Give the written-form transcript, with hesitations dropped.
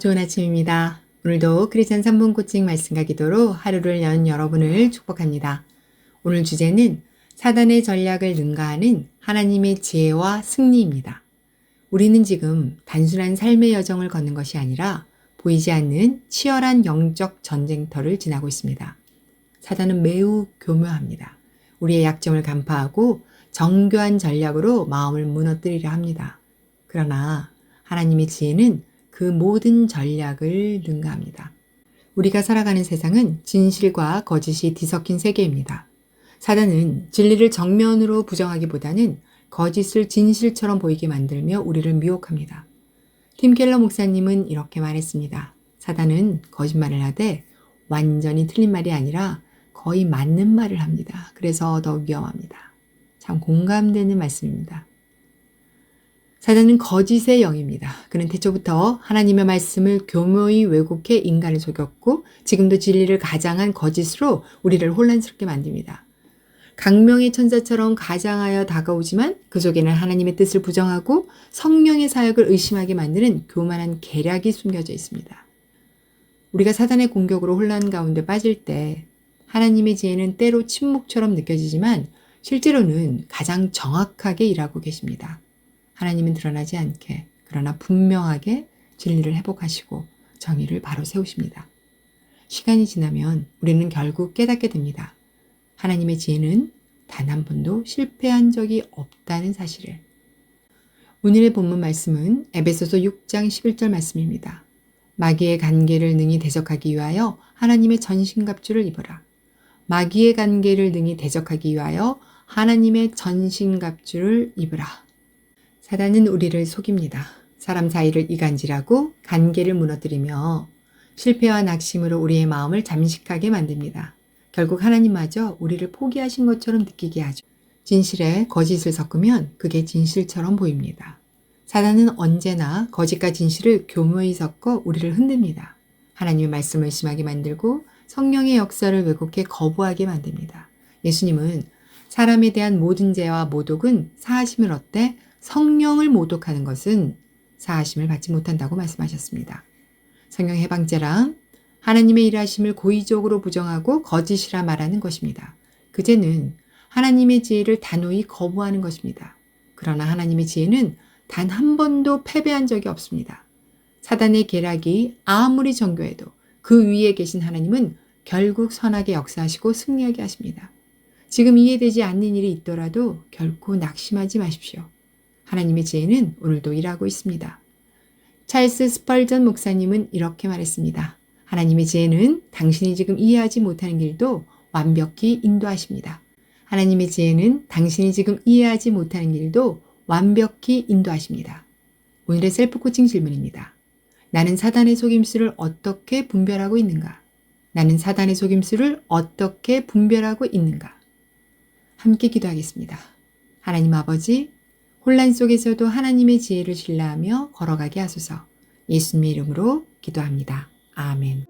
좋은 아침입니다. 오늘도 크리스찬 3분 코칭 말씀과 기도로 하루를 연 여러분을 축복합니다. 오늘 주제는 사단의 전략을 능가하는 하나님의 지혜와 승리입니다. 우리는 지금 단순한 삶의 여정을 걷는 것이 아니라 보이지 않는 치열한 영적 전쟁터를 지나고 있습니다. 사단은 매우 교묘합니다. 우리의 약점을 간파하고 정교한 전략으로 마음을 무너뜨리려 합니다. 그러나 하나님의 지혜는 그 모든 전략을 능가합니다. 우리가 살아가는 세상은 진실과 거짓이 뒤섞인 세계입니다. 사단은 진리를 정면으로 부정하기보다는 거짓을 진실처럼 보이게 만들며 우리를 미혹합니다. 팀 켈러 목사님은 이렇게 말했습니다. 사단은 거짓말을 하되 완전히 틀린 말이 아니라 거의 맞는 말을 합니다. 그래서 더 위험합니다. 참 공감되는 말씀입니다. 사단은 거짓의 영입니다. 그는 태초부터 하나님의 말씀을 교묘히 왜곡해 인간을 속였고 지금도 진리를 가장한 거짓으로 우리를 혼란스럽게 만듭니다. 강명의 천사처럼 가장하여 다가오지만 그 속에는 하나님의 뜻을 부정하고 성령의 사역을 의심하게 만드는 교만한 계략이 숨겨져 있습니다. 우리가 사단의 공격으로 혼란 가운데 빠질 때 하나님의 지혜는 때로 침묵처럼 느껴지지만 실제로는 가장 정확하게 일하고 계십니다. 하나님은 드러나지 않게 그러나 분명하게 진리를 회복하시고 정의를 바로 세우십니다. 시간이 지나면 우리는 결국 깨닫게 됩니다. 하나님의 지혜는 단 한 번도 실패한 적이 없다는 사실을. 오늘의 본문 말씀은 에베소서 6장 11절 말씀입니다. 마귀의 관계를 능히 대적하기 위하여 하나님의 전신갑주를 입어라. 마귀의 관계를 능히 대적하기 위하여 하나님의 전신갑주를 입으라. 사단은 우리를 속입니다. 사람 사이를 이간질하고 관계를 무너뜨리며 실패와 낙심으로 우리의 마음을 잠식하게 만듭니다. 결국 하나님마저 우리를 포기하신 것처럼 느끼게 하죠. 진실에 거짓을 섞으면 그게 진실처럼 보입니다. 사단은 언제나 거짓과 진실을 교묘히 섞어 우리를 흔듭니다. 하나님의 말씀을 의심하게 만들고 성령의 역사를 왜곡해 거부하게 만듭니다. 예수님은 사람에 대한 모든 죄와 모독은 사하심을 얻되 성령을 모독하는 것은 사하심을 받지 못한다고 말씀하셨습니다. 성령 해방죄란 하나님의 일하심을 고의적으로 부정하고 거짓이라 말하는 것입니다. 그 죄는 하나님의 지혜를 단호히 거부하는 것입니다. 그러나 하나님의 지혜는 단 한 번도 패배한 적이 없습니다. 사단의 계략이 아무리 정교해도 그 위에 계신 하나님은 결국 선하게 역사하시고 승리하게 하십니다. 지금 이해되지 않는 일이 있더라도 결코 낙심하지 마십시오. 하나님의 지혜는 오늘도 일하고 있습니다. 찰스 스펄전 목사님은 이렇게 말했습니다. 하나님의 지혜는 당신이 지금 이해하지 못하는 길도 완벽히 인도하십니다. 하나님의 지혜는 당신이 지금 이해하지 못하는 길도 완벽히 인도하십니다. 오늘의 셀프 코칭 질문입니다. 나는 사단의 속임수를 어떻게 분별하고 있는가? 나는 사단의 속임수를 어떻게 분별하고 있는가? 함께 기도하겠습니다. 하나님 아버지, 혼란 속에서도 하나님의 지혜를 신뢰하며 걸어가게 하소서. 예수님의 이름으로 기도합니다. 아멘.